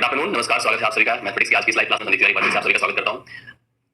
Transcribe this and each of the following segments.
Afternoon, नमस्कार, स्वागत है आप सभी का मैथमेटिक्स की आज की स्लाइड क्लास में नीति वाली बात से आप सभी का स्वागत करता हूं।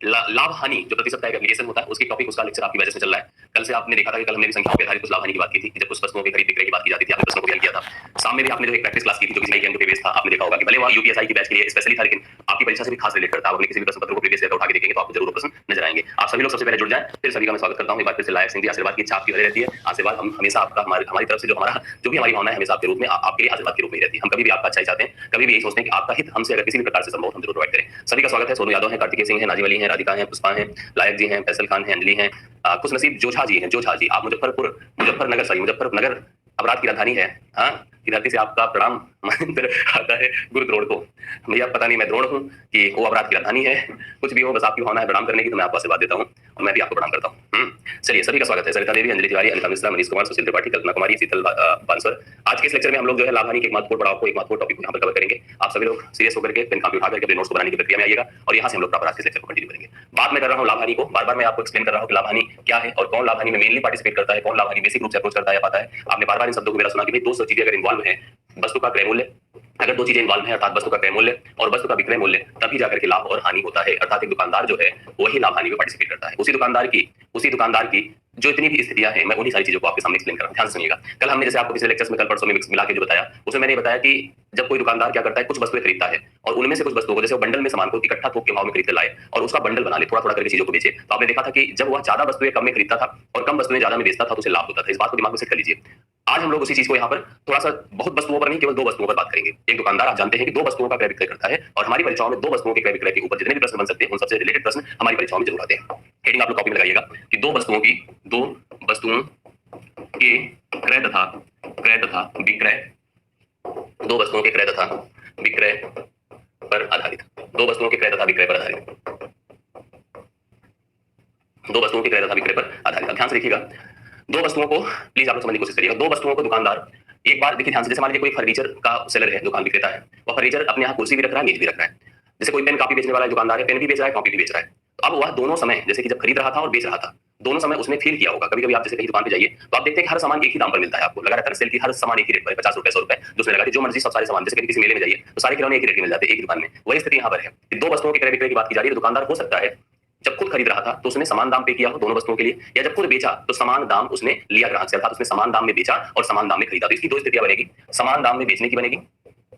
लाभ हानि जो प्रतिशत का एक एप्लीकेशन होता है उसकी टॉपिक उसका लेक्चर आपकी वजह से चल रहा है। कल से आपने देखा था कि कल हमने भी संख्याओं के आधारित कुछ लाभ हानि की बात की थी, जब कुछ वस्तुओं के खरीद बिक्री की बात की जाती थी, आपने प्रश्नों को हल किया था। शाम में भी आपने जो एक प्रैक्टिस क्लास की थी जो कि नई के बेस था, आपने देखा होगा कि भले वो यूपीएसआई की बैच के लिए स्पेशली था, लेकिन आपकी परीक्षा से भी खास रिलेट करता है। आप अपने किसी भी प्रश्न पत्र को प्रीवियस ईयर उठा के देखेंगे तो आपको जरूर प्रश्न नजर आएंगे। आप सभी लोग सबसे पहले जुड़ जाएं, फिर सभी का मैं स्वागत करता हूं। एक बार फिर से लायक सिंह जी आशीर्वाद की इच्छा आपकी बनी रहती है। आशीर्वाद हम हमेशा आपका हमारी तरफ से जो भी हमारी भावना है हमेशा आपके रूप में आपके लिए आशीर्वाद के रूप में रहती है। हम कभी भी आपका अच्छा ही चाहते हैं, कभी भी यही सोचते हैं कि आपका हित हमसे अगर किसी भी प्रकार से संभव हम जरूर प्रोवाइड करें। सभी का स्वागत है। सोनू यादव है, कार्तिकेय सिंह है, नाजिम अली है, राधिका है, पुष्पा है, लायक जी हैं, फैसल खान है, अंजलि है, खुश नसीब जोझा जी हैं। जोझा जी आप मुजफ्फरनगर अपराध की राजधानी है। हाँ, की धरती से आपका प्रणाम मंत्र आता है गुरु द्रोण को। भैया पता नहीं मैं द्रोण हूँ कि वो अपराध की राजधानी है, कुछ भी हो, बस आपकी भावना है प्रणाम करने की, तो मैं आपको आशीर्वाद देता हूँ और मैं भी आपको प्रणाम करता हूँ। चलिए, सभी का स्वागत है। सरिता देवी, अंजलि तिवारी, अनिता मिश्रा, मनीष कुमार, सुशील त्रिपाठी, कल्पना कुमारी, शीतल बांसवर। आज के इस लेक्चर में हम लोग जो है लाभ हानि के एक महत्वपूर्ण पड़ाव को, एक महत्वपूर्ण टॉपिक को यहाँ पर कवर करेंगे। आप सभी लोग सीरियस होकर के पेन कॉपी उठा करके अपने नोट्स को बनाने की प्रक्रिया में आइएगा और यहाँ से हम लोग प्रॉपर आज के लेक्चर को कंटिन्यू करेंगे। बात मैं कर रहा हूँ लाभ हानि को, बार बार मैं आपको एक्सप्लेन कर रहा हूँ कि लाभ हानि क्या है और कौन लाभ हानि में मेनली पार्टिसिपेट करता है, कौन लाभ हानि बेसिक रूप से अप्रोच करता है या पाता है। आपने बार बार इन शब्दों को मेरा सुना कि भाई दो चीजें अगर इन्वॉल्व है, वस्तु का क्रय मूल्य, अगर दो चीजें इन्वॉल्व है अर्थात वस्तु का क्रय मूल्य और वस्तु का विक्रय मूल्य, तभी जाकर के लाभ और हानि होता है। अर्थात एक दुकानदार जो है वही लाभ हानि में पार्टिसिपेट करता है। उसी दुकानदार की जो इतनी भी स्थितियां हैं, मैं उन्हीं सारी चीजों को आपके सामने एक्सप्लेन कर रहा हूं। ध्यान से सुनिएगा। कल हमने जैसे आपको पिछले लेक्चर्स में कल परसों में मिला के जो बताया, उसमें मैंने बताया कि जब कोई दुकानदार क्या करता है, कुछ वस्तुएं खरीदता है और उनमें से कुछ वस्तुओं को जैसे वो बंडल में सामान को इकट्ठा थोक के भाव में खरीद के लाए और उसका बंडल बना ले, थोड़ा थोड़ा करके चीजों को बेचे, तो आपने देखा था कि जब वह ज्यादा वस्तुएं कम में खरीदता था और कम वस्तुएं ज्यादा में बेचता था तो उसे लाभ होता था। इस बात को दिमाग में सेट कर लीजिए। आज हम लोग उसी चीज को यहाँ पर थोड़ा सा बहुत वस्तुओं पर नहीं, केवल दो वस्तुओं पर बात करेंगे। एक दुकानदार आप जानते हैं कि दो वस्तुओं का क्रय विक्रय करता है और हमारी परीक्षाओं में दो वस्तुओं के क्रय विक्रय के ऊपर जितने भी प्रश्न बन सकते हैं उन सबसे रिलेटेड प्रश्न हमारी परीक्षाओं में जरूर आते हैं। हेडिंग आप लोग कॉपी में लगाइएगा कि दो वस्तुओं के क्रय तथा विक्रय, दो वस्तुओं के क्रय तथा विक्रय पर आधारित, दो वस्तुओं के क्रय तथा विक्रय पर आधारित, दो वस्तुओं के क्रय तथा विक्रय पर आधारित। ध्यान से देखिएगा, दो वस्तुओं को प्लीज आप लोग समझने की कोशिश करिएगा। दो वस्तुओं को दुकानदार एक बार देखिए ध्यान से, जैसे मान लीजिए कोई फर्नीचर का सेलर है, दुकान विक्रेता है, वो फर्नीचर अपने यहाँ कुर्सी भी रख रहा है, मेज भी रख रहा है। जैसे कोई पेन कॉपी बेचने वाला दुकानदार है, पेन भी बेच रहा है, कॉपी भी बेच रहा है। तो अब वह दोनों समय, जैसे कि जब खरीद रहा था और बेच रहा था, दोनों समय उसने फील किया होगा। कभी कभी आप जैसे कहीं दुकान पे जाइए तो आप देखते हैं कि हर सामान एक ही दाम पर मिलता है, आपको लगा रहता है सेल की हर सामान एक ही रेट पर, 50 रुपए 100 रुपए जो उसने लगा जो मर्जी सब सारे सामान। जैसे कभी किसी मेले में जाइए तो सारे खिलौने एक ही रेट में मिल जाते हैं एक दुकान में। वही स्थिति यहाँ पर है कि दो वस्तुओं के क्रय विक्रय की बात की जा रही है। दुकानदार हो सकता है जब खुद खरीद रहा था तो उसने समान दाम पे किया हो दोनों वस्तुओं के लिए, या जब खुद बेचा तो समान दाम उसने लिया ग्राहक से, अर्थात उसने समान दाम में बेचा और समान दाम में खरीदा। तो इसकी दो स्थितियां बनेगी, समान दाम में बेचने की बनेगी,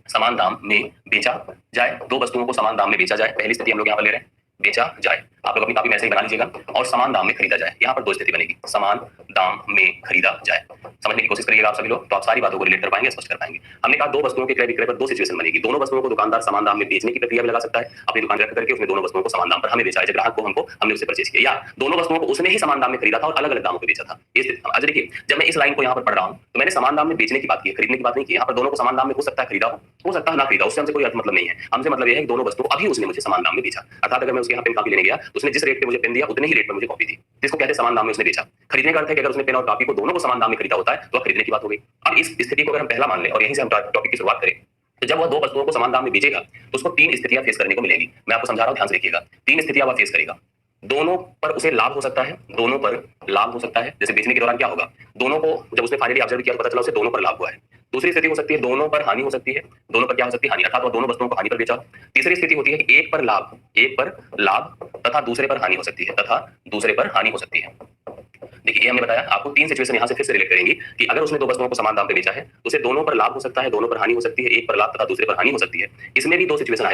समान दाम में बेचा जाए, दो वस्तुओं को समान दाम में बेचा जाए। पहली स्थिति हम लोग यहाँ पर ले रहे हैं, बेचा जाए। आप लोग अपनी कॉपी में ऐसे ही बना लीजिएगा। और समान दाम में खरीदा जाए, यहाँ पर दो स्थिति बनेगी, समान दाम में खरीदा जाए। समझने की कोशिश करिएगा आप सभी लोग, तो आप सारी बातों को रिलेट कर पाएंगे, स्पष्ट कर पाएंगे। हमने कहा दो वस्तुओं के क्रय विक्रय पर दो सिचुएशन बनेगी। दोनों वस्तुओं को दुकानदार समान दाम में बेचने की प्रक्रिया में लगा सकता है, अपनी दुकान रख करके उसने दोनों वस्तुओं को समान दाम पर हमें बेचा है, ग्राहक को हमको हमने उससे परचेज किया, या दोनों वस्तुओं को उसने ही समान दाम में खरीदा था और अलग अलग दामों पर बेचा था। ये स्थिति। आज देखिए, जब मैं इस लाइन को यहाँ पर पढ़ रहा हूँ तो मैंने समान दाम में बेचने की बात की, खरीदने की बात नहीं की। यहाँ पर दोनों को समान दाम में हो सकता है खरीदा हो सकता है ना खरीदा, उससे हमसे कोई अर्थ मतलब नहीं है। हमसे मतलब यह है कि दोनों वस्तु अभी उसने मुझे समान दाम में बेचा। अर्थात अगर मैं उसके यहाँ पेन कॉपी लेने गया तो उसने जिस रेट पे मुझे पेन दिया उतने ही रेट पर मुझे कॉपी दी, जिसको कहते हैं समान दाम में उसने बेचा। खरीदने का अर्थ है कि अगर उसने पेन और कॉपी को दोनों को समान दाम में खरीदा होता है तो खरीदने की बात हो गई। अब इस स्थिति को अगर हम पहला मान लें और यहीं से हम टॉपिक की शुरुआत करें, तो जब वह दो वस्तुओं को समान दाम में बेचेगा तो उसको तीन स्थितियां फेस करने को मिलेगी। मैं आपको समझा रहा हूं, ध्यान से देखिएगा। तीन स्थितियां वह फेस करेगा। दोनों पर उसे लाभ हो सकता है, दोनों पर लाभ हो सकता है। जैसे बेचने के दौरान क्या होगा, दोनों को जब उसने फाइनली ऑब्जर्व किया तो पता चला उसे दोनों पर लाभ हुआ है। दूसरी स्थिति हो सकती है दोनों पर हानि हो सकती है, दोनों पर क्या हो सकती है, हानि, अर्थात वह दोनों वस्तुओं को हानि पर बेचा। तीसरी स्थिति होती है कि एक पर लाभ तथा दूसरे पर हानि हो सकती है, देखिए ये हमने बताया आपको तीन सिचुएशन यहाँ से फिर से रिलेट करेंगी कि अगर उसने दो वस्तुओं को समान दाम पे बेचा है तो उसे दोनों पर लाभ हो सकता है, दोनों पर हानि हो सकती है, एक पर लाभ तथा दूसरे पर हानि हो सकती है। इसमें भी दो सिचुएशन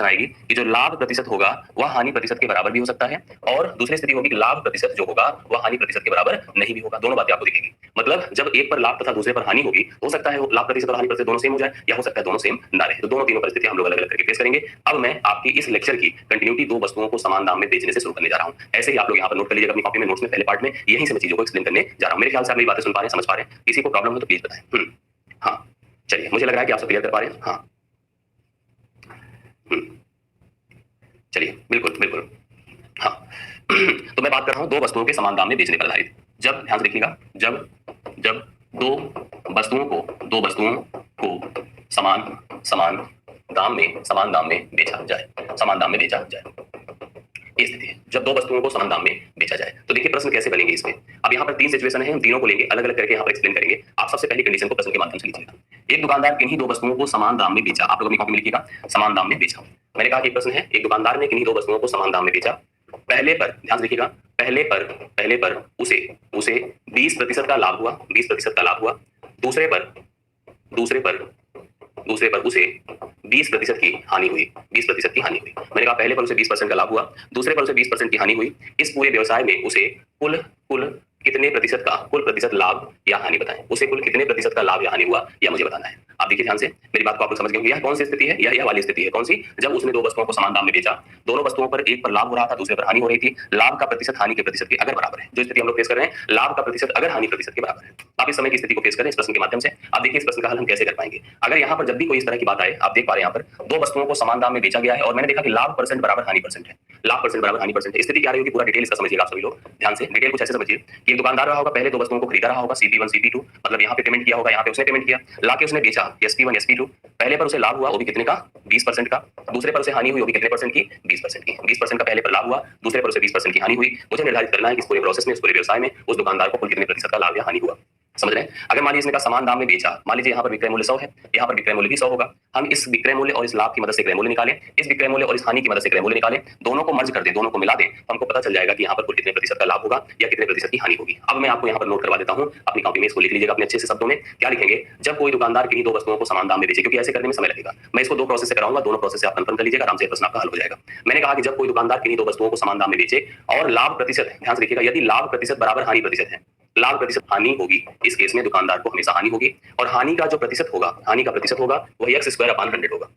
आएगी कि जो लाभ प्रतिशत होगा वह हानि प्रतिशत के बराबर भी हो सकता है, और दूसरी स्थिति होगी कि लाभ प्रतिशत जो होगा वह हानि प्रतिशत के बराबर नहीं भी होगा। दोनों बातें आपको दिखेंगी। मतलब जब एक पर लाभ तथा दूसरे पर हानि होगी, हो सकता है लाभ प्रतिशत और हानि प्रतिशत दोनों सेम हो जाए, या हो सकता है दोनों सेम ना रहे। तो दोनों तीनों परिस्थितियां हम लोग अलग अलग करके फेस करेंगे। अब मैं आपकी इस लेक्चर की कंटिन्यूटी दो वस्तुओं को समान दाम में बेचने से शुरू करने जा रहा हूं। ऐसे ही आप लोग यहाँ पर नोट कर लीजिएगा अपनी कॉपी में, नोट्स में पहले पार्ट में यहीं से मैं चीजों को एक्सप्लेन करने जा रहा हूं। मेरे ख्याल से आप मेरी बातें सुन पा रहे हैं, समझ पा रहे हैं। किसी को प्रॉब्लम हो तो प्लीज बताएं। हाँ चलिए, मुझे लग रहा है कि आप सब क्लियर कर पा रहे हैं। हाँ चलिए, बिल्कुल हाँ। तो मैं बात कर रहा हूं दो वस्तुओं के समान दाम में बेचने पर आधारित। जब ध्यान से देखिएगा, जब दो वस्तुओं को समान दाम में बेचा जाए, ये स्थिति है जब दो वस्तुओं को समान दाम में बेचा जाए। तो देखिए प्रश्न कैसे बनेंगे इसमें। अब यहाँ पर तीन सिचुएशन है, हम तीनों को लेंगे, अलग अलग करके यहाँ पर एक्सप्लेन करेंगे। आप सबसे पहली कंडीशन को प्रश्न के माध्यम से लीजिएगा। एक दुकानदार किन्हीं दो वस्तुओं को समान दाम में बेचा। आप लोग अपनी कॉपी में लिखिएगा, समान दाम में बेचा। मैंने कहा कि एक प्रश्न है, एक दुकानदार ने किन्हीं दो वस्तुओं को समान दाम में बेचा। पहले पर ध्यान से देखिएगा, पहले पर उसे उसे 20% का लाभ हुआ, 20% का लाभ हुआ। दूसरे पर उसे 20% की हानि हुई, 20% की हानि हुई। मैंने कहा पहले पर उसे 20% का लाभ हुआ, दूसरे पर उसे 20% की हानि हुई। इस पूरे व्यवसाय में उसे कुल कितने प्रतिशत का कुल प्रतिशत लाभ या हानि बताएं। उसे कुल कितने प्रतिशत का लाभ या हानि हुआ या मुझे बताना है। आप देखिए ध्यान से, मेरी बात को आप लोग समझ गए होंगे। यह कौन सी स्थिति है? यह वाली स्थिति है। कौन सी? जब उसने दो वस्तुओं को समान दाम में बेचा, दोनों वस्तुओं पर एक पर लाभ हो रहा था, दूसरे पर हानि हो रही थी। लाभ का प्रतिशत हानि के प्रतिशत के अगर बराबर है, जो स्थिति हम लोग फेस कर रहे हैं, लाभ का प्रतिशत अगर हानि प्रतिशत के बराबर है। आप इस समय की स्थिति को फेस करें इस प्रश्न के माध्यम से। आप देखिए इस प्रश्न का हल हम कैसे कर पाएंगे। अगर यहाँ पर जब भी कोई इस तरह की बात आए, आप देख पा रहे हैं यहाँ पर दो वस्तुओं को समान दाम में बेचा गया है और मैंने देखा कि लाभ परसेंट बराबर हानि परसेंट है, लाभ परसेंट बराबर हानि परसेंट है। स्थिति क्या रही होगी, पूरा डिटेल इसका समझिएगा आप सभी लोग ध्यान से। डिटेल कुछ ऐसे समझिए कि दुकानदार रहा होगा, पहले दो वस्तुओं को खरीदा रहा होगा, CP1 CP2, मतलब यहाँ पे पेमेंट किया होगा, यहाँ पे उसने पेमेंट किया, लाके उसने बेचा SP1 SP2। पहले पर उसे लाभ हुआ, वो भी कितने का? 20% का। दूसरे पर उसे हानि हुई, वो भी कितने परसेंट की? 20% की। 20% का पहले पर लाभ हुआ, दूसरे पर उसे 20% की हानि हुई। मुझे निर्धारित करना है कि इस पूरे प्रोसेस में, इस पूरे व्यवसाय में उस दुकानदार को कुल कितने प्रतिशत का लाभ या हानि हुआ। समझ रहे हैं? अगर मान लीजिए इसने का समान दाम में बेचा, मान लीजिए यहाँ पर विक्रय मूल्य 100 है, यहाँ पर विक्रय मूल्य भी 100 होगा। हम इस विक्रय मूल्य और इस लाभ की मदद से क्रय मूल्य निकालें, इस विक्रय मूल्य और इस हानि की मदद से क्रय मूल्य निकालें, दोनों को मर्ज कर दें, दोनों को मिला दें, तो हमको पता चल जाएगा कि यहाँ पर कुल कितने प्रतिशत का लाभ होगा या कितने प्रतिशत की हानि होगी। अब मैं आपको यहाँ पर नोट करवा देता हूँ, अपनी कॉपी में इसको लिख लीजिएगा अपने अच्छे से शब्दों में। क्या लिखेंगे? जब कोई दुकानदार किन्हीं दो वस्तुओं को समान दाम में बेचे, क्योंकि ऐसे करने में समय लगेगा, मैं इसको दो प्रोसेस से कराऊंगा, दोनों प्रोसेस से आप कंफर्म कर लीजिएगा, आराम से प्रश्न आपका हल हो जाएगा। मैंने कहा कि जब कोई दुकानदार किन्हीं दो वस्तुओं को समान दाम में बेचे और लाभ प्रतिशत, ध्यान से देखिएगा, यदि लाभ प्रतिशत बराबर हानि प्रतिशत है, लाभ प्रतिशत हानि होगी, इस केस में दुकानदार को हमेशा हानि होगी। और हानि का जो प्रतिशत होगा, हानि का प्रतिशत होगा वह x²/100 होगा,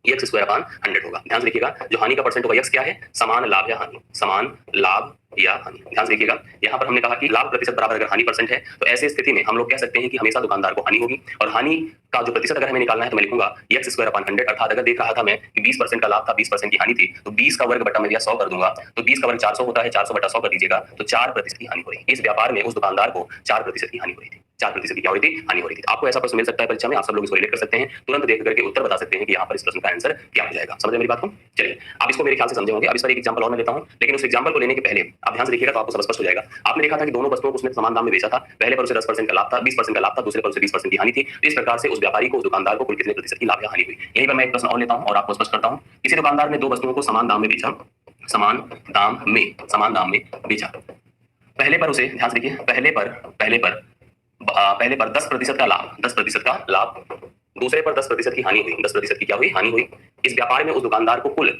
x²/100 होगा। ध्यान से देखिएगा, जो हानि का परसेंट होगा x क्या है? समान लाभ या हानि, समान लाभ या हानि। ध्यान से देखिएगा, यहाँ पर हमने कहा कि लाभ प्रतिशत बराबर अगर हानि परसेंट है, तो ऐसे स्थिति में हम लोग कह सकते हैं कि हमेशा दुकानदार को हानि होगी। और हानि का जो प्रतिशत अगर हमें निकालना है तो मैं लिखूंगा x²/100, अर्थात अगर देख रहा था मैं कि 20% का लाभ था, 20% की हानि थी, तो 20 का वर्ग बटा मैं 100 कर दूंगा, तो 20 का वर्ग 400 होता है, 400 बटा 100 कर दीजिएगा, तो 4% की हानि हो रही। इस व्यापार में उस दुकानदार को 4% की हानि हो रही थी, 4% की क्या हो रही थी? हानि हो रही थी। आपको ऐसा प्रश्न मिल सकता है परीक्षा में, आप सब लोग इसको रिलेट कर सकते हैं, तुरंत देख करके उत्तर बता सकते हैं कि यहाँ पर इस प्रश्न का आंसर क्या हो जाएगा। समझ मेरी बात को? चलिए, आप इसको मेरे ख्याल से समझे होंगे। अब इस पर एक एग्जांपल और मैं लेता हूं, लेकिन उस एग्जांपल को लेने के पहले आप ध्यान से देखिएगा तो आपको सब स्पष्ट हो जाएगा। आपने देखा था कि दोनों वस्तुओं को उसने समान दाम में बेचा था, पहले पर उसे 10% का लाभ था, 20% का लाभ था, दूसरे पर उसे 20% की हानि थी। इस प्रकार से उस व्यापारी को, उस दुकानदार को कुल कितने प्रतिशत की लाभ या हानि हुई। यहीं पर मैं एक प्रश्न और लेता हूं और आपको स्पष्ट करता हूं। किसी दुकानदार ने दो वस्तुओं को समान दाम में बेचा, समान दाम में बेचा। पहले पर उसे, ध्यान से देखिए, पहले पर 10% का लाभ, 10% का लाभ, दूसरे पर 10% की हानि हुई, 10% की क्या हुई? हानि हुई। इस व्यापार में उस दुकानदार को कुल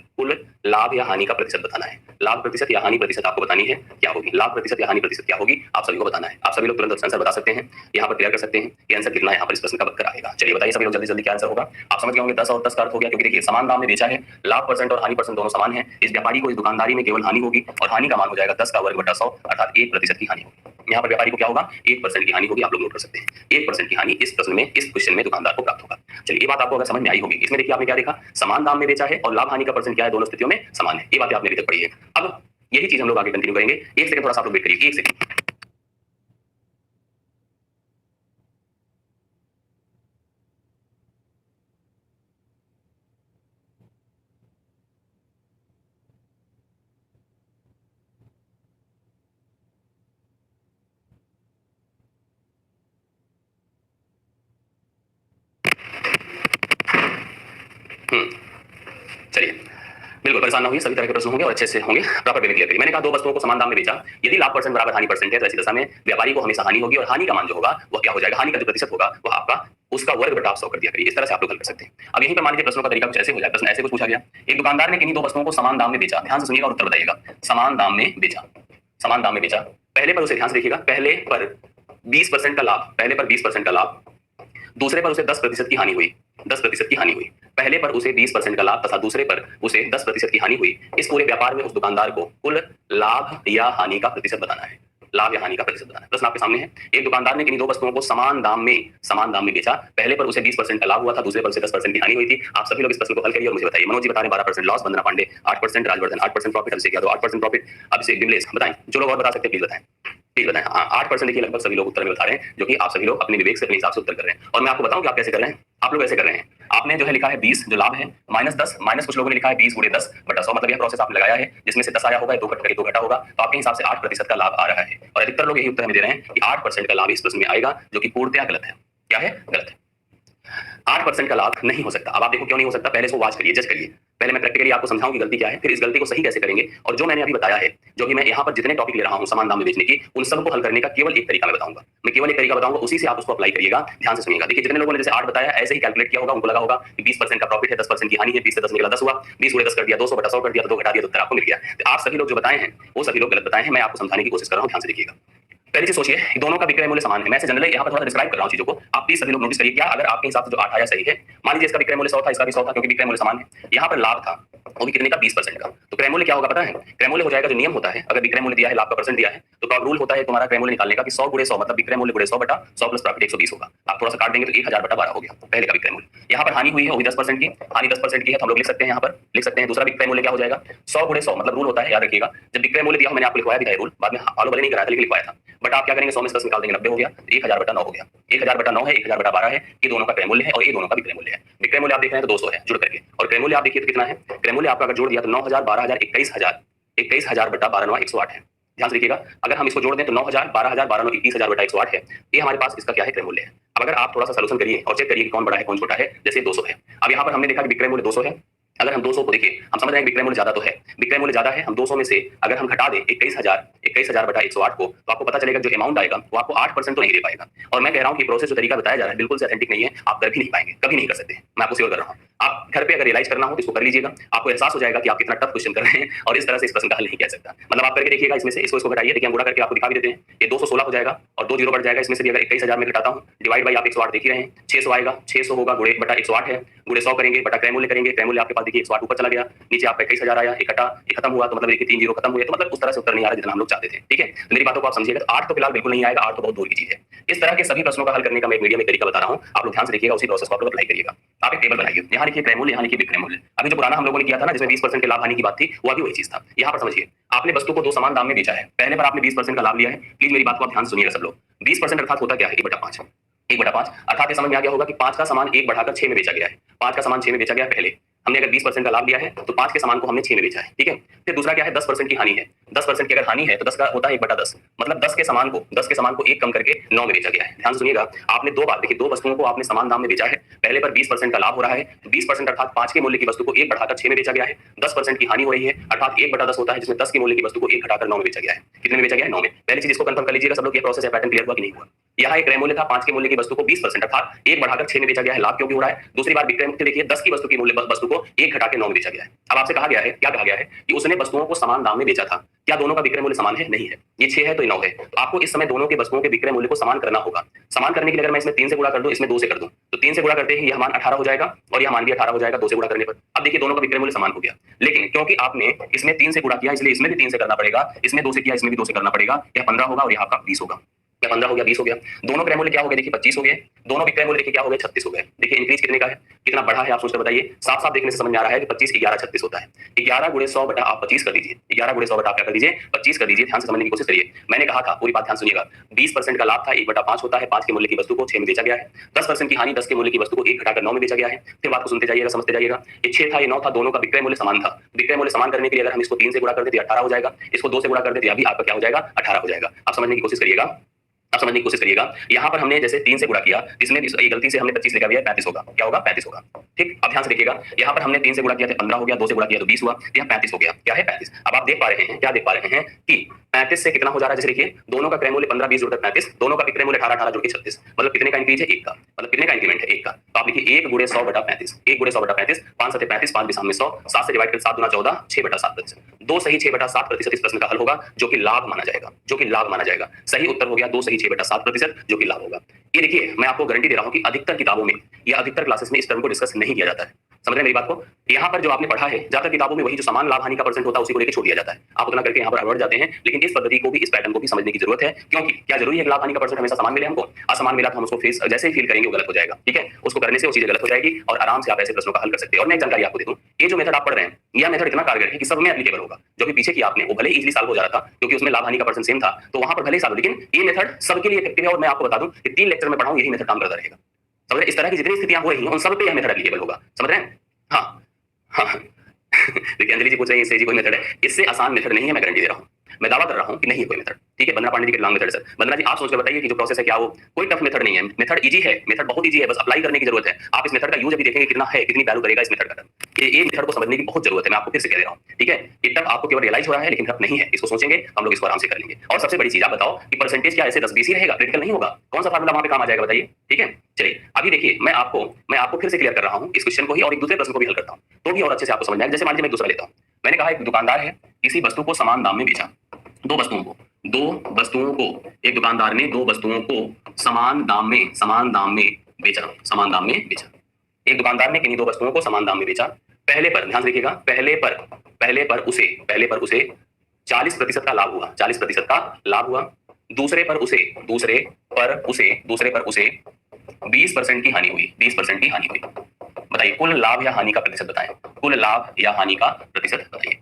लाभ या हानि का प्रतिशत बताना है। लाभ प्रतिशत या हानि प्रतिशत आपको बतानी है, क्या होगी? लाभ प्रतिशत या हानि प्रतिशत क्या होगी, आप सभी को बताना है। आप सभी लोग तुरंत आंसर बता सकते हैं, यहाँ पर क्लियर कर सकते हैं कि आंसर कितना यहाँ पर इस प्रश्न का बनकर आएगा। चलिए बताइए सभी लोग जल्दी जल्दी क्या आंसर होगा। आप समझ गए होंगे 10 और 10 का अर्थ हो गया, क्योंकि देखिए समान दाम में बेचा है, लाभ परसेंट और हानि परसेंट दोनों समान है। इस व्यापारी को इस दुकानदारी में केवल हानि होगी और हानि का मान हो जाएगा 10 का वर्ग बटा 100, अर्थात 1% की हानि होगी। यहाँ पर व्यापारी को क्या होगा? 1% की हानि होगी। आप लोग नोट कर सकते हैं, 1% की हानि इस प्रश्न में, इस क्वेश्चन में दुकानदार को प्राप्त होगा। चलिए, ये बात आपको अगर समझ में आई होगी। इसमें देखिए आपने क्या देखा? समान दाम में बेचा है और लाभ हानि का परसेंट क्या है? दोनों स्थितियों में समान है। ये बात आपने अभी तक पढ़ी है। अब यही चीज हम लोग आगे कंटिन्यू करेंगे। एक सेकंड थोड़ा सा आप लोग वेट करिए, एक सेकंड। चलिए, बिल्कुल परेशान ना होइए, सभी तरह के प्रश्न होंगे और अच्छे से होंगे, प्रॉपर वे में क्लियर करिए। मैंने कहा दो वस्तुओं को समान दाम में बेचा, यदि लाभ परसेंट बराबर हानि परसेंट है, तो ऐसी दशा में व्यापारी को हमेशा हानि होगी और हानि का मान जो होगा वह क्या हो जाएगा? हानि का जो प्रतिशत होगा वह आपका उसका वर्ग बटा 100 कर दिया करिए। इस तरह से आप लोग हल कर सकते हैं। अब यहीं पर मान लीजिए प्रश्नों का तरीका कुछ ऐसे हो जाए। प्रश्न ऐसे कुछ पूछा गया, एक दुकानदार ने किन्हीं दो वस्तुओं को समान दाम में बेचा, ध्यान से सुनिएगा और उत्तर बताइएगा। समान दाम में बेचा, समान दाम में बेचा। पहले पर उसे, ध्यान से देखिएगा, पहले पर 20% का लाभ, पहले पर 20% का लाभ, दूसरे पर उसे 10% की हानि हुई, 10% की हानि हुई। पहले पर उसे 20% का लाभ तथा दूसरे पर उसे 10% की हानि हुई। इस पूरे व्यापार में उस दुकानदार को कुल लाभ या हानि का प्रतिशत बताना है, लाभ या हानि का प्रतिशत बताना है। प्रश्न आपके सामने है, एक दुकानदार ने किन्हीं दो वस्तुओं को समान दाम में बेचा, पहले पर उसे 20% का लाभ हुआ था, दूसरे पर उसे 10% की हानि हुई थी। आप सभी लोग इस प्रश्न को हल करिए और मुझे बताइए। मनोज जी बता रहे 12% लॉस, वंदना पांडे 8%, राजवर्धन 8% प्रॉफिट, अभिषेक यादव 8% प्रॉफिट, अभिषेक विमलेश बताएं। जो लोग और बता सकते हैं प्लीज बताएं, प्लीज बताएं। 8% देखिए लगभग सभी लोग उत्तर में बता रहे हैं, जो कि आप सभी लोग अपने विवेक से, अपने हिसाब से उत्तर कर रहे हैं। और मैं आपको बताऊं कि आप कैसे कर रहे हैं। आप लोग ऐसे कर रहे हैं, आपने जो है लिखा है 20 जो लाभ है, -10, माइनस कुछ लोगों ने लिखा है 20 × 10 बटा 100, मतलब यह प्रोसेस आपने लगाया है जिसमें से 10 आया होगा, 2 कट करके 2 घटा होगा, तो आपके हिसाब से 8% का लाभ आ रहा है। और अधिकतर लोग यही उत्तर में दे रहे हैं कि 8% का लाभ इस प्रश्न में आएगा, जो कि पूर्णतया गलत है। क्या है? गलत है। 8% का लाभ नहीं हो सकता। अब आप देखो क्यों नहीं हो सकता, पहले इसको वॉच करिए, जज करिए। पहले मैं प्रैक्टिकली आपको समझाऊं कि गलती क्या है, फिर इस गलती को सही कैसे करेंगे, और जो मैंने अभी बताया है, जो भी मैं यहाँ पर जितने टॉपिक ले रहा हूँ समान दाम में बेचने की, उन सबको हल करने का केवल एक तरीका मैं बताऊंगा। मैं केवल एक तरीका बताऊंगा, उसी से आप उसको अप्लाई करिएगा। ध्यान से सुनिएगा। देखिए जितने लोगों ने जैसे 8 बताया ऐसे ही कैलकुलेट किया होगा, उनको लगा होगा कि 20% का प्रॉफिट है, 10% की हानि है, 20 से 10 निकला 10 हुआ, 20 गुणे 10 कर दिया 200 बटा 100 कर दिया, तो 2 घटा दिया तो उत्तर आपको मिल गया। तो आप सभी लोग जो बताए हैं वो सभी लोग गलत बताए हैं। मैं आपको समझाने की कोशिश कर रहा हूँ, ध्यान से देखिएगा। पहली चीज सोचिए, दोनों का विक्रय मूल्य समान है। मैं जनरल यहाँ पर थोड़ा डिस्क्राइब कर रहा हूँ चीजों को, आप प्लीज सभी लोग नोटिस करिए। क्या अगर आपके हिसाब से जो 8 आया सही है, मान लीजिए इसका विक्रय मूल्य 100 था, इसका भी 100 था, क्योंकि विक्रय मूल्य समान है। यहाँ पर लाभ था, वो भी कितने का, 20% का। तो क्रय मूल्य क्या होगा पता है, क्रय मूल्य हो जाएगा, जो नियम होता है, अगर विक्रय मूल्य दिया है, लाभ का परसेंट दिया है, तो रूल होता है तुम्हारा क्रय मूल्य निकालने का कि 100 गुणे 100 मतलब विक्रय मूल्य गुणे 100 बटा 100 प्लस प्रॉफिट 120 होगा। आप थोड़ा सा काट देंगे तो 1000 बटा 12 हो गया पहले का विक्रय मूल्य। यहाँ पर हानि हुई है, वो भी 10% की, हानि 10% की है, तो हम लोग लिख सकते हैं, यहाँ पर लिख सकते हैं दूसरा विक्रय मूल्य क्या हो जाएगा, 100 गुणे 100 मतलब रूल होता है, याद रखिएगा, जब विक्रय मूल्य दिया हो, मैंने आपको लिखवाया भी था रूल, बाद में फॉलो भले नहीं कराया था लेकिन लिखवाया था, बट आप क्या करेंगे 100 में 10 निकाल देंगे, 90 हो गया, 1000 बटा 9 हो गया। 1000 बटा 9 है, 1000 बटा 12 है, ये दोनों का क्रय मूल्य है और ये दोनों का विक्रय मूल्य है। विक्रय मूल्य आप देख रहे हैं तो 200 है जुड़ करके, और क्रय मूल्य आप देखिए तो कितना है, क्रय मूल्य आपका अगर जोड़ दिया तो 9000 12000 21000 बटा 12 9 108 है। ध्यान से देखिएगा, अगर हम इसको जोड़ दें तो 9000 12000 12 9 21000 बटा 108 है, ये हमारे पास इसका क्या है, क्रय मूल्य है। अब अगर आप थोड़ा सा सॉल्यूशन करिए और चेक करिए कि कौन बड़ा है कौन छोटा है, जैसे 200 है, अब यहाँ पर हमने देखा कि विक्रय मूल्य 200 है। अगर हम 200 को देखिए, हम समझ रहे हैं विक्रय मूल्य ज्यादा तो है, विक्रय मूल्य ज्यादा है, हम 200 में से अगर हम घटा दें 21000 बटा 108 को, तो आपको पता चलेगा जो अमाउंट आएगा वो आपको 8% तो नहीं दे पाएगा। और मैं कह रहा हूं कि प्रोसेस जो तरीका बताया जा रहा है बिल्कुल से ऑथेंटिक नहीं है, आप कर भी नहीं पाएंगे, कभी नहीं कर सकते, मैं आपको श्योर कर रहा हूं। आप घर पे अगर रियलाइज करना हो तो इसको कर लीजिएगा, आपको एहसास हो जाएगा कि आप कितना टफ क्वेश्चन कर रहे हैं, और इस तरह से इस प्रश्न का हल नहीं किया सकता। मतलब आप करके देखिएगा, इसमें से इसको घटाइए, देखिए हम गुणा करके आपको दिखा भी देते हैं, ये 216 हो जाएगा और 2 जीरो बढ़ जाएगा, इसमें से भी अगर 21000 में घटाता हूं, डिवाइड बाई आप 108 देख ही रहे हैं, 600 आएगा, 600 होगा गुणे बटा 108 है, गुणे 100 करेंगे बटा क्रय मूल्य करेंगे, क्रय मूल्य आपके पास देखिए 108 ऊपर चला गया, नीचे आपका 21000 आया, इकट्ठा ये खत्म हुआ, तो मतलब देखिए 3 जीरो खत्म हुए, तो मतलब उस तरह से उत्तर नहीं आ रहा जितना हम लोग चाहते थे। ठीक है, तो मेरी बातों को आप समझिएगा। तो 8 तो फिलहाल बिल्कुल नहीं आएगा, 8 तो बहुत दूर की चीज है। इस तरह के सभी प्रश्नों का हल करने का मैं एक मीडियम में तरीका बता रहा हूं, आप लोग ध्यान से देखिएगा, उसी प्रोसेस को आप लोग अप्लाई करिएगा। आप एक टेबल बनाइए, यहाँ लिखिए क्रय मूल्य, यहाँ लिखिए विक्रय मूल्य। अभी जो पुराना हम लोगों ने किया था ना, जिसमें 20% के लाभ हानि की बात थी, वो अभी वही चीज था। यहाँ पर समझिए, आपने वस्तु को 2 समान दाम में बेचा है, पहले पर आपने 20% का लाभ लिया है। प्लीज मेरी बात को आप ध्यान सुनिएगा सब लोग। 20% अर्थात होता क्या है, 1/5। 1/5 अर्थात ये समझ में आ गया होगा कि 5 का सामान 1 बढ़ाकर 6 में बेचा गया है। 5 का सामान 6 में बेचा गया है, पहले हमने अगर 20% का लाभ लिया है तो 5 के सामान को हमने 6 में बेचा है। ठीक है, फिर दूसरा क्या है, 10% की हानि है। 10% की अगर हानि है तो 10 का होता है 1/10, मतलब 10 के सामान को 1 कम करके 9 में बेचा गया है। ध्यान से सुनिएगा, आपने दो बार देखिए, दो वस्तुओं को आपने समान दाम में बेचा है, पहले पर 20% का लाभ हो रहा है, 20% अर्थात 5 के मूल्य की वस्तु को 1 बढ़ाकर 6 में बेचा गया है, 10% की हानि हो रही है, अर्थात 1/10 होता है, जिसमें 10 के मूल्य की वस्तु को 1 घटाकर 9 में बेचा गया है। कितने में बेचा गया है, 9 में। पहली चीज इसको कंफर्म कर लीजिएगा सब लोग, ये प्रोसेस है, पैटर्न क्लियर हुआ कि नहीं हुआ। यहाँ एक क्रय मूल्य था, 5 के मूल्य की वस्तु को 20% अर्थात 1 बढ़ाकर 6 में बेचा गया है, लाभ क्यों भी हो रहा है। दूसरी बार विक्रय मूल्य देखिए, 10 की वस्तु की मूल्य वस्तु को 1 घटा के 9 में बेचा गया है। अब आपसे कहा गया है, क्या कहा गया है कि उसने वस्तुओं को समान दाम में बेचा था। क्या दोनों का विक्रय मूल्य समान है, नहीं है। ये 6 है तो ये 9 है, तो आपको इस समय दोनों के वस्तुओं के विक्रय मूल्य को समान करना होगा। समान करने के लिए अगर मैं इसमें 3 से गुणा कर दूं, इसमें 2 से कर दूं, तो 3 से गुणा करते ही यह मान 18 हो जाएगा और यह मान भी 18 हो जाएगा 2 से गुणा करने पर। अब देखिए दोनों का विक्रय मूल्य समान हो गया, लेकिन क्योंकि आपने इसमें 3 से गुणा किया इसलिए इसमें भी 3 से करना पड़ेगा, इसमें 2 से किया इसमें भी 2 से करना पड़ेगा। यह 15 होगा और यह आपका 20 होगा। क्या 15 हो गया, 20 हो गया। दोनों क्रय मूल्य क्या हो गए, देखिए 25 हो गए। दोनों विक्रय मूल्य देखिए क्या हो गए, 36 हो गए। देखिए इंक्रीज कितने का है, कितना बढ़ा है, आप सोचकर बताइए। साफ साफ देखने से समझ में आ रहा है कि 25 11 36 होता है। 11 गुणे 100 बटा आप 25 कर दीजिए, 11 गुणे 100 बटा आप क्या कर दीजिए, 25 कर दीजिए। ध्यान से समझने की कोशिश करिए, मैंने कहा था, पूरी बात ध्यान सुनिएगा, 20% का लाभ था, 1/5 होता है, 5 के मूल्य की वस्तु को 6 में बेचा गया है। 10% की हानि, 10 के मूल्य की वस्तु को 1 घटाकर 9 में बेचा गया है। फिर बात को सुनते जाइएगा, समझते जाइएगा। ये 6 था, ये 9 था, दोनों का विक्रय मूल्य समान था। विक्रय मूल्य समान करने के लिए अगर हम इसको 3 से गुणा कर देते 18 हो जाएगा, इसको 2 से गुणा कर देते अभी आपका क्या हो जाएगा, 18 हो जाएगा। आप समझने की कोशिश करिएगा, आप समझने की कोशिश करिएगा। यहाँ पर हमने जैसे 3 से गुणा किया, इसमें गलती से हमने 25 लिखा भी है, 35 होगा। क्या होगा, 35 होगा। ठीक, अब ध्यान से देखिएगा, यहाँ पर हमने 3 से गुणा किया तो 15 हो गया, 2 से गुणा किया तो 20 हुआ, यह 35 हो गया। क्या है, 35। अब आप देख पा रहे हैं, क्या देख पा रहे हैं कि 35 से कितना हो जा रहा है, जैसे देखिए दोनों का क्रय मूल्य 15 20 जुड़कर 35, दोनों का विक्रय मूल्य 18 18 जुड़ के 36, मतलब कितने का इंक्रीज है, 1 का। मतलब कितने का इंक्रीमेंट है, 1 का। तो आप लिखिए 1 गुणे 100 बटा 35, 1 गुणे 100 बटा 35, 5 7 35, 5 भी सामने 100, 7 से डिवाइड कर 7 दूना 14, 6/7%। 2 सही 6/7% इस प्रश्न का हल होगा, जो कि लाभ माना जाएगा, जो कि लाभ माना जाएगा। सही उत्तर हो गया 2 सही 6/7%, जो कि लाभ होगा। ये देखिए, मैं आपको गारंटी दे रहा हूं कि अधिकतर किताबों में या अधिकतर क्लासेस में इस टर्म को डिस्कस नहीं किया जाता है। समझ रहे हैं मेरी बात को। यहाँ पर जो आपने पढ़ा है, ज्यादातर किताबों में वही जो समान लाभ हानि का परसेंट होता है उसी को लेकर छोड़ दिया जाता है। आप उतना करके यहाँ पर अवॉइड जाते हैं, लेकिन इस पद्धति को भी, इस पैटर्न को भी समझने की जरूरत है। क्योंकि क्या जरूरी है कि लाभ हानि का परसेंट हमेशा समान मिले हमको, असमान मिला तो हम उसको फेस जैसे ही फील करेंगे वो गलत हो जाएगा। ठीक है, उसको करने से वो चीजें गलत हो जाएगी और आराम से आप ऐसे प्रश्नों का हल कर सकते हैं। और मैं एक जानकारी आपको दे दूं, ये जो मेथड आप पढ़ रहे हैं, यह मेथड इतना कारगर है कि सब में एप्लीकेबल होगा। जो भी पीछे की आपने, वो भले इजीली सॉल्व हो जा रहा था क्योंकि उसमें लाभ हानि का परसेंट सेम था, तो वहां पर भले ही सॉल्व, लेकिन ये मेथड सबके लिए इफेक्टिव है। और मैं आपको बता दूं कि 3 लेक्चर में पढ़ाऊं, यही मेथड काम करता रहेगा। समझ रहे, इस तरह की जितनी स्थितियां हो रही हैं उन सब पे यह मेथड एप्लीकेबल होगा। समझ रहे हैं, हाँ हाँ। देखिए अंजलि जी पूछ रही है, इससे जी कोई मेथड है, इससे आसान मेथड नहीं है, मैं गारंटी दे रहा हूं। मैं दावा कर रहा हूं कि नहीं है कोई मेथड। ठीक है, वंदना पांडे जी के लॉन्ग मेथड सर। वंदना जी आप सोच के बताइए कि जो प्रोसेस है क्या वो कोई टफ मेथड नहीं है, मेथड इजी है, मेथड बहुत इजी है, बस अप्लाई करने की जरूरत है। आप इस मेथड का यूज अभी देखेंगे कितना है, कितनी वैल्यू करेगा इस मेथड का। ये मेथड को समझने की बहुत जरूरत है, मैं आपको फिर से कह दे रहा हूं। ठीक है, ये टफ आपको केवल रियलाइज हो रहा है लेकिन टफ नहीं है, इसको सोचेंगे हम लोग इसको आराम से कर लेंगे। और सबसे बड़ी चीज आप बताओ कि परसेंटेज क्या ऐसे 10-20 ही रहेगा, क्रिटिकल नहीं होगा? कौन सा फार्मूला वहां पे काम आ जाएगा बताइए। ठीक है, चलिए अभी देखिए मैं आपको फिर से क्लियर कर रहा हूं इस क्वेश्चन को ही, और एक दूसरे प्रश्न को भी हल करता हूं तो भी और अच्छे से आपको समझ आएगा। जैसे मान लीजिए मैं दूसरा लेता हूं, मैंने कहा एक दुकानदार है, किसी वस्तु को समान दाम में बेचा, दो वस्तुओं को एक दुकानदार ने दो वस्तुओं को समान दाम में बेचा। एक दुकानदार ने किन्हीं दो वस्तुओं को समान दाम में बेचा। पहले पर ध्यान से देखिएगा, पहले पर उसे 40% का लाभ हुआ, 40% का लाभ हुआ। दूसरे पर उसे 20% की हानि हुई, 20% की हानि हुई। बताइए कुल लाभ या हानि का प्रतिशत बताएं, कुल लाभ या हानि का प्रतिशत बताइए।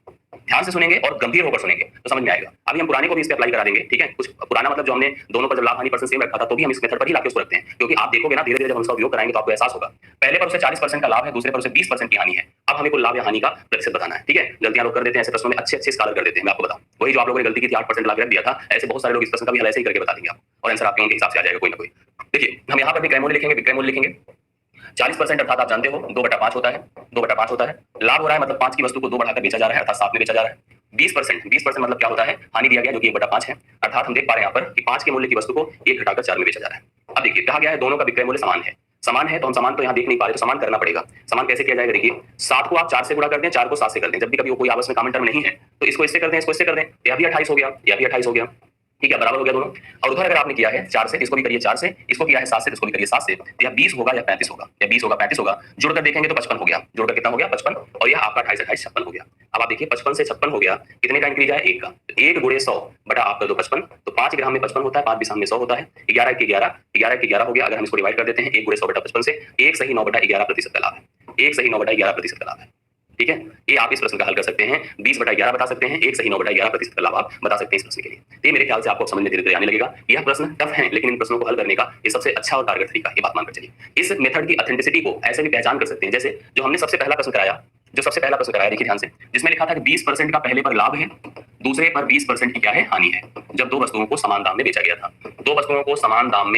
ध्यान से सुनेंगे और गंभीर होकर सुनेंगे तो समझ में आएगा। अभी हम पुराने को भी इस पे अप्लाई करा देंगे। ठीक है, कुछ पुराना मतलब जो हमने दोनों पर जब लाभ हानि परसेंट सेम रखा था तो भी हम इस मेथड पर ही लाके उसको रखते हैं, क्योंकि आप देखोगे ना धीरे धीरे जब हम उसका उपयोग कराएंगे तो आपको एहसास होगा। पहले पर उसे 40% का लाभ है, दूसरे पर उसे 20% की हानि है। अब हमें कुल लाभ या हानि का प्रतिशत बताना है। ठीक है, गलतियां लोग कर देते हैं ऐसे प्रश्नों में, अच्छे स्कॉलर कर देते हैं। मैं आपको बताऊं वही जो आप लोगों ने गलती की थी 8% ला के रख दिया था, ऐसे बहुत सारे लोग इस प्रश्न का भी हल ऐसे ही करके बता देंगे आपको और आंसर आपके उनके हिसाब से आ जाएगा कोई ना कोई। देखिए हम यहाँ पर भी क्रय मूल्य लिखेंगे, विक्रय मूल्य लिखेंगे। 40% अर्थात आप जानते हो 2/5 होता है, 2/5 होता है। लाभ हो रहा है मतलब 5 की वस्तु को 2 बढ़ाकर बेचा जा रहा है अर्थात 7 में बेचा जा रहा है। 20% मतलब क्या होता है, हानि दिया गया जो कि 1/5 है, अर्थात हम देख पा रहे हैं यहाँ पर कि 5 के मूल्य की वस्तु को 1 घटाकर 4 में बेचा जा रहा है। अब देखिए कहा गया है दोनों का विक्रय मूल्य समान है तो हम समान तो यहाँ देख नहीं पा रहे, तो समान करना पड़ेगा। समान कैसे किया जाएगा, देखिए 7 को आप 4 से गुणा कर दें, 4 को 7 से कर दें। जब भी कभी वो कोई आपस में कॉमन टर्म नहीं है तो इसको इससे कर दें, इसको इससे कर दें, यह भी 28 हो गया, यह भी 28 हो गया। ठीक है, बराबर हो गया दोनों। और उधर अगर आपने किया है 4 से, इसको भी करिए 4 से, इसको किया है 7 से, इसको भी करिए 7 से, तो यह 20 होगा या 35 होगा, या 20 होगा 35 होगा। जोड़कर देखेंगे तो 55 हो गया, जोड़कर कितना हो गया 55, और यह आपका 28 28 56 हो गया। अब आप देखिए 55 से 56 हो गया, कितने का इंक्रीज है, 1 का। तो 1 गुणे 100 बटा आप कर दो 55, तो 5 ग्राम में 55 होता है, 5 बीस में 100 होता है, 11 के 11 हो गया। अगर हम इसको डिवाइड कर देते हैं 1 गुणे 100 बटा 55 से, 1 सही 9/11% का लाभ है, 1 सही 9/11% का लाभ है। ठीक है, ये आप इस प्रश्न का हल कर सकते हैं, 20/11 बता सकते हैं, 1 सही 9/11% का लाभ आप बता सकते हैं इस प्रश्न के लिए। ये मेरे ख्याल से आपको समझ में धीरे धीरे आने लगेगा। यह प्रश्न टफ है लेकिन इन प्रश्नों को हल करने का ये सबसे अच्छा और कारगर तरीका, ये बात मानकर चलिए। इस मेथड की ऑथेंटिसिटी को ऐसे भी पहचान कर सकते हैं, जैसे जो हमने सबसे पहला प्रश्न कराया, देखिए ध्यान से, जिसमें लिखा था कि 20% का पहले पर लाभ है, दूसरे पर 20% की क्या है, हानि है। जब दो वस्तुओं को समान दाम में बेचा गया था, दो वस्तुओं को समान दाम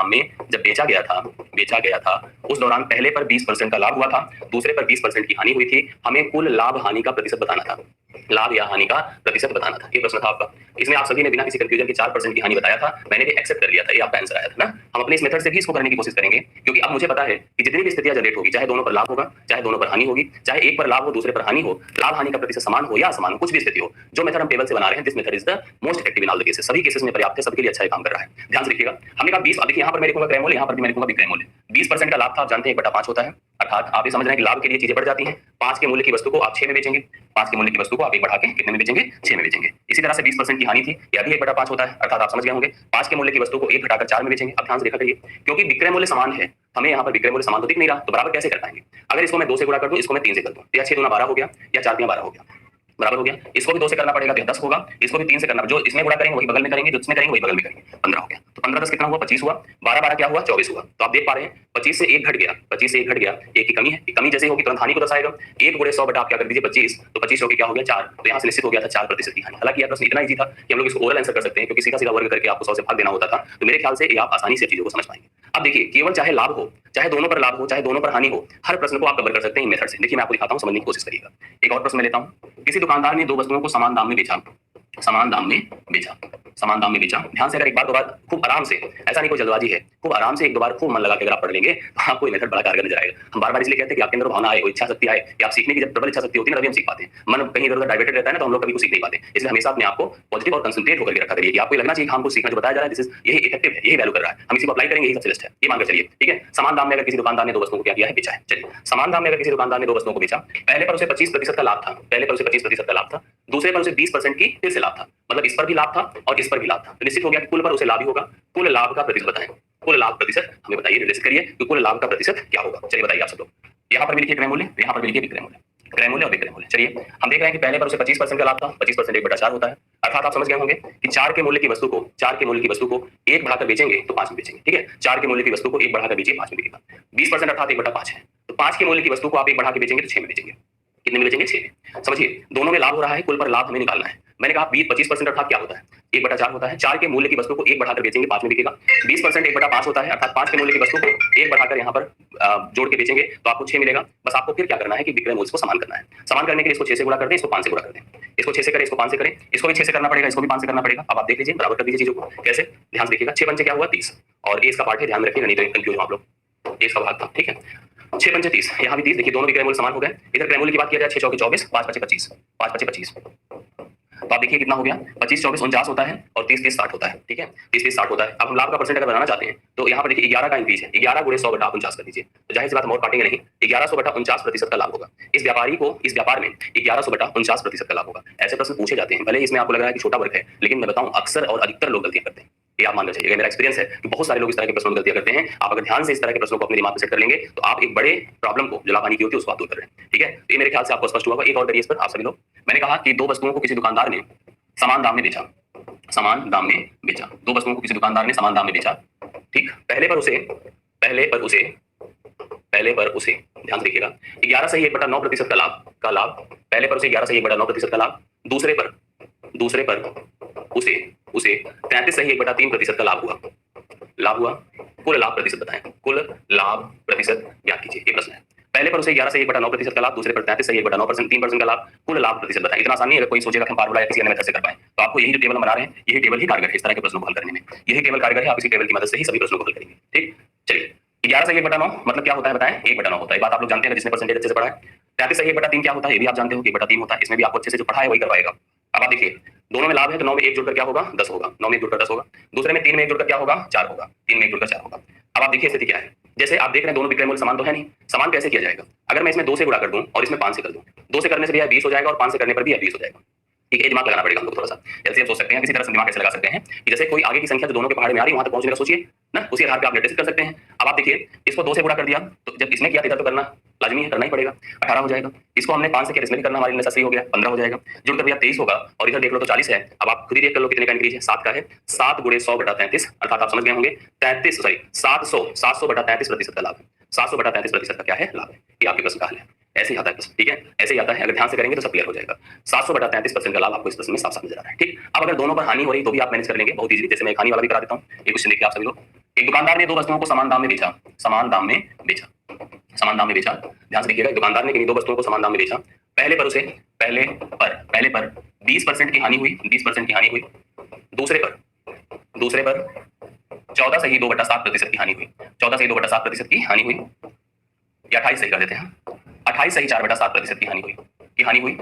में जब बेचा गया था उस दौरान पहले पर 20% का लाभ हुआ था, दूसरे पर 20% की हानि हुई थी। हमें कुल लाभ हानि का प्रतिशत बताना था, लाभ या हानि का प्रतिशत बताना था। ये प्रश्न था आपका। इसमें आप सभी ने बिना किसी कंफ्यूजन के 4% की हानि बताया था, मैंने भी एक्सेप्ट कर लिया था, ये आपका आंसर आया था ना। हम अपने इस मेथड से भी इसको करने की कोशिश करेंगे, क्योंकि अब मुझे पता है कि जितनी भी स्थितियां जनरेट होगी, चाहे दोनों पर लाभ होगा, चाहे दोनों पर हानि होगी, चाहे एक पर लाभ हो दूसरे पर हानि हो, लाभ हानि का प्रतिशत समान हो या असमान हो, कुछ भी स्थिति हो, जो मेथड हम टेबल से बना रहे हैं, this method is the most effective in all the cases. सभी केसेस में पर्याप्त है, सबके लिए अच्छा काम कर रहा है। ध्यान से देखिएगा, हमने कहा 20, देखिए यहाँ पर मैं लिखूंगा क्रय मूल्य, यहाँ पर भी मैं लिखूंगा विक्रय मूल्य। 20% का लाभ था, आप जानते हैं 1/5 होता है, अर्थात आप ये समझ रहे हैं कि लाभ के लिए चीजें बढ़ जाती हैं। 5 के मूल्य की वस्तु को आप 6 में बेचेंगे, 5 के मूल्य की वस्तु को आप 1 बढ़ा के कितने में बेचेंगे, 6 में बेचेंगे। इसी तरह से 20% की हानि थी, यह भी 1/5 होता है, अर्थात आप समझ गए होंगे 5 के मूल्य की वस्तु को 1 घटाकर 4 में बेचेंगे। अब ध्यान से देखा करिए, क्योंकि विक्रय मूल्य समान है, हमें यहाँ पर विक्रय मूल्य समान तो दिख नहीं रहा, तो बराबर कैसे कर पाएंगे। अगर इसको मैं 2 से गुणा कर दूं, इसको मैं 3 से कर दूं, या 6 दूना 12 हो गया, या 4 3 12 हो गया, बराबर हो गया। इसको भी 2 से करना पड़ेगा तो 10 होगा, इसको भी 3 से करना, जो इसमें गुणा करेंगे वही बगल में करेंगे, जो इसमें करेंगे वही बगल में करेंगे, 15 हो गया। तो 15 10 कितना हुआ, 25 हुआ, 12 12 क्या हुआ, 24 हुआ। तो आप देख पा रहे हैं 25 से 1 घट गया, 25 से 1 घट गया, एक की कमी है, कमी जैसे होगी तुरंत हानि को दर्शाएगा। 1 गुणे 100 बटा आप क्या कर दीजिए 25, तो 25 होकर क्या हो गया 4, तो यहाँ से निश्चित हो गया था 4% की हानि। हालांकि यह प्रश्न इतना ईजी था कि हम लोग इसको ओरल आंसर कर सकते हैं, क्योंकि सीधा सीधा वर्ग करके आपको 100 से भाग देना होता था, तो मेरे ख्याल से ये आप आसानी से चीजों को समझ पाएंगे। अब देखिए, केवल चाहे लाभ हो, चाहे दोनों पर लाभ हो, चाहे दोनों पर हानि हो, हर प्रश्न को आप कवर कर सकते हैं इन मेथड से। देखिए मैं आपको दिखाता हूं, समझने की कोशिश करिएगा। एक और प्रश्न मैं लेता हूं, किसी दुकानदार ने दो वस्तुओं को समान दाम में बेचा, समान दाम में बेचा। ध्यान से अगर एक बार दो बार खूब आराम से, ऐसा नहीं कोई जल्दबाजी है, खूब आराम से एक दो बार खूब मन लगा के अगर आप पढ़ लेंगे तो आपको ये मेथड बड़ा कारगर नजर आएगा। हम बार बार इसलिए कहते हैं कि आपके अंदर भावना आए, इच्छा शक्ति आए, कि आप सीखने की जब प्रबल इच्छा शक्ति होती है ना तभी हम सीख पाते हैं। मन कहीं इधर उधर डाइवर्टेड रहता है ना तो हम लोग कभी कुछ सीख नहीं पाते। इसलिए हमेशा अपने आप को पॉजिटिव और कंसंट्रेट होकर रखा करिए कि आपको लगना चाहिए कि हमको सीखना जो बताया जा रहा है, दिस इज यही इफेक्टिव है, यही वैल्यू कर रहा है, हम इसी को अप्लाई करेंगे, यही सबसे बेस्ट है, ये मानकर चलिए। ठीक है, समान दाम में अगर किसी दुकानदार ने दो वस्तुओं को क्या किया है, बेचा है। चलिए, समान दाम में अगर किसी दुकानदार ने दो वस्तुओं को बेचा, पहले पर उसे 25% का लाभ था, पहले पर उसे 25% का लाभ था, दूसरे पर उसे 20% की फिर से लाभ था, मतलब इस पर भी लाभ था और इस पर भी लाभ था, तो निश्चित हो गया कि कुल पर उसे लाभ ही होगा। कुल लाभ का प्रतिशत बताएं, कुल लाभ प्रतिशत हमें बताइए, निर्देशित करिए कि कुल लाभ का प्रतिशत क्या होगा। चलिए बताइए आप सब लोग, यहाँ पर भी लिखिए क्रय मूल्य, यहाँ पर भी लिखिए विक्रय मूल्य, क्रय मूल्य और विक्रय मूल्य। चलिए हम देख रहे हैं कि पहले पर उसे 25% का लाभ था, 25% 1/4 होता है, अर्थात आप समझ गए होंगे कि 4 के मूल्य की वस्तु को 1 बढ़ाकर बेचेंगे तो 5 में बेचेंगे। ठीक है, 4 के मूल्य की वस्तु को 1 बढ़ाकर बेचिए, 5 में बिकेगा। 20% अर्थात 1/5 है, तो 5 के मूल्य की वस्तु को आप 1 बढ़ा के बेचेंगे तो 6 में बेचेंगे। कितने में बेचेंगे, 6 में। समझिए दोनों में लाभ हो रहा है, कुल पर लाभ हमें निकालना है। मैंने कहा 25% अर्थात क्या होता है, 1/4 होता है। 4 के मूल्य की वस्तु को 1 बढ़ाकर बेचेंगे 5 में बिकेगा। 20% 1/5 होता है, अर्थात 5 के मूल्य की वस्तु को 1 बढ़ाकर यहाँ पर जोड़ के बेचेंगे तो आपको 6 मिलेगा। बस आपको फिर क्या करना है कि विक्रय मूल्य को समान करना है। समान करने के लिए इसको 6 से गुणा कर दें, इसको 5 से गुणा कर दें, इसको 6 से करें, इसको 5 से करें, इसको भी 6 से करना पड़ेगा, इसको भी 5 से करना पड़ेगा। अब आप देख लीजिए, बराबर कर दीजिए चीजों को। कैसे, ध्यान से देखिएगा। 6 पंचे क्या हुआ 30, और इसका पार्ट है, ध्यान रखिएगा नहीं तो कंफ्यूज हो आप लोग। इसका भाग था, ठीक है। 6 पंचे 30, यहाँ भी 30। देखिए दोनों विक्रय मूल्य समान हो गए। इधर क्रय मूल्य की बात किया जाए 6 चौके 24, 5 पचे 25, 5 पचे 25, तो आप देखिए कितना हो गया, 25 24 49 होता है और 30 30 60 होता है, ठीक है। 30 30 60 होता है। अब हम लाभ का परसेंट अगर बनाना चाहते हैं तो यहाँ पर देखिए 11 का इंक्रीज है, 11 गुणे 100 बटा 49 कर दीजिए, तो जाहिर सी बात हम और काटेंगे नहीं, 1100 बटा 49% का लाभ होगा। इस व्यापारी को इस व्यापार में 1100 बटा 49% का लाभ होगा। ऐसे प्रश्न पूछे जाते हैं, भले इसमें आपको लग रहा है कि छोटा वर्ग है, लेकिन मैं बताऊं अक्सर और अधिकतर लोग गलतियां करते हैं, ये आप मानना चाहिए। मेरा एक्सपीरियंस है कि बहुत सारे लोग इस तरह के प्रश्नों में गलतियां करते हैं। आप अगर ध्यान से इस तरह के प्रश्नों को अपने दिमाग में सेट कर लेंगे तो आप एक बड़े प्रॉब्लम को जो लाभानी की होती है उसको आप दूर कर रहे हैं, ठीक है। तो ये मेरे ख्याल से आपको स्पष्ट हुआ। एक और करिए इस पर आप सभी लोग। मैंने कहा कि दो वस्तुओं को किसी दुकानदार ने समान दाम में बेचा, समान दाम में बेचा। दो वस्तुओं को किसी दुकानदार ने समान दाम में बेचा, ठीक। पहले पर उसे ध्यान से देखिएगा 11 से 1/9% का लाभ, पहले पर उसे 11 से 1/9% का लाभ, दूसरे पर उसे 33 से 1/3% का लाभ हुआ। कुल लाभ प्रतिशत बताएं, कुल लाभ प्रतिशत ज्ञात कीजिए, ये प्रश्न है। पहले पर उसे 11 से 1/9% का लाभ, दूसरे पर 33 से 1/9%, 3% का लाभ, कुल लाभ प्रतिशत बताएं। इतना आसान नहीं है, अगर कोई सोचेगा कि हम फार्मूला या किसी अन्य मेथड से कर पाए, तो आपको यही जो टेबल हम बना रहे हैं यही टेबल ही कारगर है इस तरह के प्रश्नों को हल करने में। यही टेबल कारगर है, आप इसी टेबल की मदद से ही सभी प्रश्नों को हल करेंगे, ठीक। चलिए 11 से 1/9 मतलब क्या होता है बताएं, 1/9 होता है। बात आप लोग जानते हैं जिसने परसेंटेज अच्छे से पढ़ा है। 33 से 1/3 क्या होता है, ये भी आप जानते हो कि 1/3 होता है। इसमें भी आपको अच्छे से जो पढ़ा है वही कर पाएगा। अब आप देखिए दोनों में लाभ है तो 9 में 1 जुड़कर क्या होगा 10 होगा, 9 में 1 जुड़कर 10 होगा। दूसरे में 3 में 1 जुड़कर क्या होगा 4 होगा, 3 में 1 जुड़कर 4 होगा। अब आप देखिए स्थिति क्या है, जैसे आप देख रहे हैं दोनों विक्रय मूल्य समान तो है नहीं, समान कैसे किया जाएगा। अगर मैं इसमें 2 से गुणा कर दूं और इसमें 5 से कर दूं, 2 से करने से भी यह 20 हो जाएगा और 5 से करने पर भी यह 20 हो जाएगा, ठीक है। दिमाग लगाना पड़ेगा हमको थोड़ा सा। एलसीएम सोच सकते हैं, किसी तरह से दिमाग कैसे लगा सकते हैं कि जैसे कोई आगे की संख्या जो दोनों के पहाड़ में आ रही है वहां तक पहुंचने का सोचिए ना, उसी आधार पे आप लेटेस्ट कर सकते हैं। अब आप देखिए इसको 2 से गुणा कर दिया तो जब इसमें किया इधर तो करना लाजमी है, करना ही पड़ेगा, 18 हो जाएगा। इसको हमने 5 से किया, इसमें भी करना हमारे लिए सही हो गया, 15 हो जाएगा। जुड़कर भैया 23 होगा और इधर देख लो तो 40 है। अब आप खुद ही देख कर लो कितने का इंक्रीज है, 7 का है। 7 गुणे 100 बटा 33 अर्थात आप समझ गए होंगे 700 बटा 33% का लाभ है। 700 बटा 33% का क्या है लाभ है, ये आपके प्रश्न का हल है। ऐसे ही आता है प्रश्न, ठीक है, ऐसे ही आता है। अगर ध्यान से करेंगे तो सब क्लियर हो जाएगा। 700 बटा 33% का लाभ आपको इस प्रश्न में साफ साफ नजर आ रहा है, ठीक। अब अगर दोनों पर हानि हो रही तो भी आप मैनेज कर लेंगे बहुत इजीली। जैसे मैं एक हानि वाला भी करा देता हूँ। एक क्वेश्चन देखिए आप सभी लोग। एक दुकानदार ने दो वस्तुओं को समान दाम में बेचा, समान दाम में बेचा। ध्यान से देखिएगा, दुकानदार ने किन्हीं दो वस्तुओं को समान दाम में बेचा। पहले पर 20% की हानि हुई, 20% की हानि हुई। दूसरे पर 14 से ही 2/7% की हानि हुई, 14 से ही 2/7% की हानि हुई, या 28 सही कर देते हैं, 28 से ही 4/7% की हानि हुई।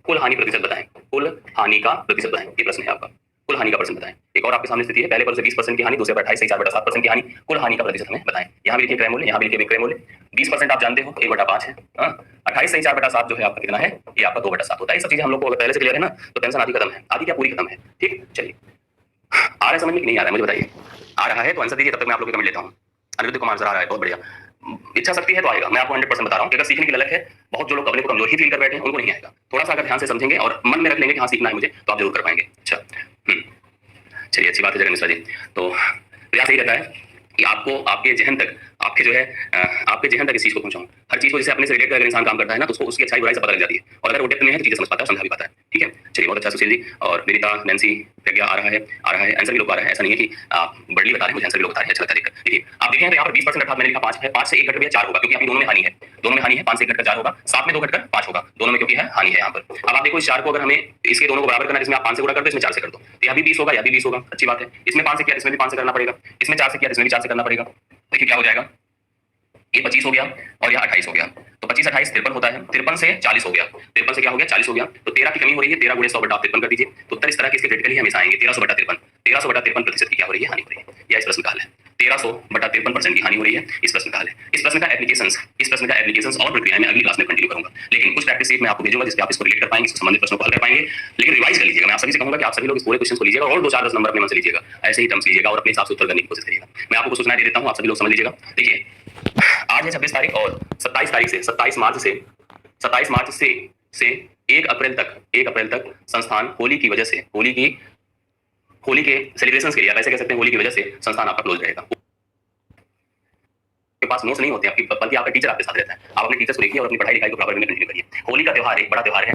कुल हानि प्रतिशत बताएं, कुल हानि का प्रतिशत बताएं, ये प्रश्न है आपका। कुल हानि का परसेंट बताएं। एक और आपके सामने स्थिति है, पहले पर उसे 20% की हानि, दूसरे पर 28 से 4/7% की हानि, कुल हानि का प्रतिशत हमें बताएं। यहाँ भी लिखिए क्रय मूल्य, यहाँ भी लिखिए विक्रय मूल्य। 20% आप जानते हो 1/5 है, 28 से 4/7 जो है आपका कितना है, ये आपका 2/7 होता है। ये सब चीजें हम लोग को अगर पहले से क्लियर है ना तो टेंशन आधी खत्म है, आधी क्या पूरी खत्म है, ठीक। चलिए आ रहा है समझ में कि नहीं आ रहा है मुझे बताइए। आ रहा है तो आंसर दीजिए, तब तक मैं आप लोग कमेंट लेता हूँ। अनिरुद्ध कुमार सर आ रहा है, बहुत बढ़िया। इच्छा शक्ति है तो आएगा, मैं आपको 100% बता रहा हूँ। अगर सीखने की ललक है, बहुत जो लोग अपने को कमजोर ही फील कर बैठे हैं उनको नहीं आएगा। थोड़ा सा अगर ध्यान से समझेंगे और मन में रख लेंगे कि हाँ सीखना है मुझे, तो आप जरूर कर पाएंगे। अच्छा चलिए अच्छी बात है जगन मिश्रा जी। तो प्रयास यही रहता है कि आपको आपके जहन तक आपके जहन तक इस चीज को पहुंचाऊं। हर चीज को जैसे अपने से रिलेट कर अगर इंसान काम करता है ना तो उसको उसकी अच्छाई बुराई से पता लग जाती है, और अगर वो डेप्थ में है तो चीजें समझ पाता है, समझा भी पाता है, ठीक है। चलिए बहुत अच्छा सुशील जी और विनीता, नैन्सी, प्रज्ञा आ रहा है आंसर भी लोग आ रहा है। ऐसा नहीं है कि आप बड़ली बता रहे हैं, मुझे आंसर भी लोग बता रहे हैं, अच्छा लगता है देखकर। देखिए आप देखें तो यहाँ पर 20% अर्थात मैंने लिखा 5 है, 5 से 1 घट गया 4 होगा क्योंकि अभी दोनों में हानि है, 5 से 1 घटकर 4 होगा, 7 में 2 घटकर 5 होगा, दोनों में क्योंकि है हानि है यहाँ पर। अब आप देखो इस 4 को अगर हमें इसके दोनों को बराबर करना है, इसमें आप 5 से गुणा कर दो, इसमें 4 से कर दो, तो यहाँ भी 20 होगा, यहाँ भी 20 होगा, अच्छी बात है। इसमें 5 से किया इसमें भी 5 से करना पड़ेगा, इसमें 4 से किया इसमें भी 4 से करना पड़ेगा। देखिए क्या हो जाएगा, ये 25 हो गया और यह 28 हो गया, तो 25 28 53 होता है, 53 से 40 हो गया, 53 से क्या हो गया 40 हो गया, तो 13 की कमी हो रही है, 13 गुणे 100 बटा 53 कर दीजिए। तो उत्तर इस तरह के इसके क्रिटिकली हमेशा आएंगे 1300 बटा 53, 1300 बटा 53% की क्या हो रही है हानि हो रही है, यह इस प्रश्न का हल है। 1300 बटा 53% की हानि हो रही है, इस प्रश्न का हल है। इस प्रश्न का एप्लीकेशंस और प्रक्रिया में अगली क्लास में कंटिन्यू करूंगा, लेकिन कुछ प्रैक्टिस सीट मैं आपको भेजूंगा जिससे आप इसको रिलेट कर पाएंगे, इससे संबंधित प्रश्नों को हल कर पाएंगे। लेकिन रिवाइज कर लीजिएगा, मैं आप सभी से कहूंगा कि आप सभी लोग इस पूरे क्वेश्चन को लीजिएगा और 2 4 10 नंबर अपने मन से लीजिएगा, ऐसे ही टर्म्स लीजिएगा और अपने हिसाब से उत्तर करने की कोशिश करिएगा। मैं आपको सूचना दे देता हूं, आप सभी लोग समझ लीजिएगा। देखिए आज है 26 तारीख और 27 तारीख से 27 मार्च से 1 अप्रैल तक संस्थान होली की वजह से होली के सेलिब्रेशंस के लिए आप ऐसे कह सकते हैं, होली की वजह से संस्थान आपका क्लोज रहेगा। के पास नोट्स नहीं होते आपकी, बल्कि आपका टीचर आपके साथ रहता है। आप अपने टीचर्स को देखिए और अपनी पढ़ाई लिखाई को बराबर में कंटिन्यू करिए। होली का त्योहार एक बड़ा त्योहार है।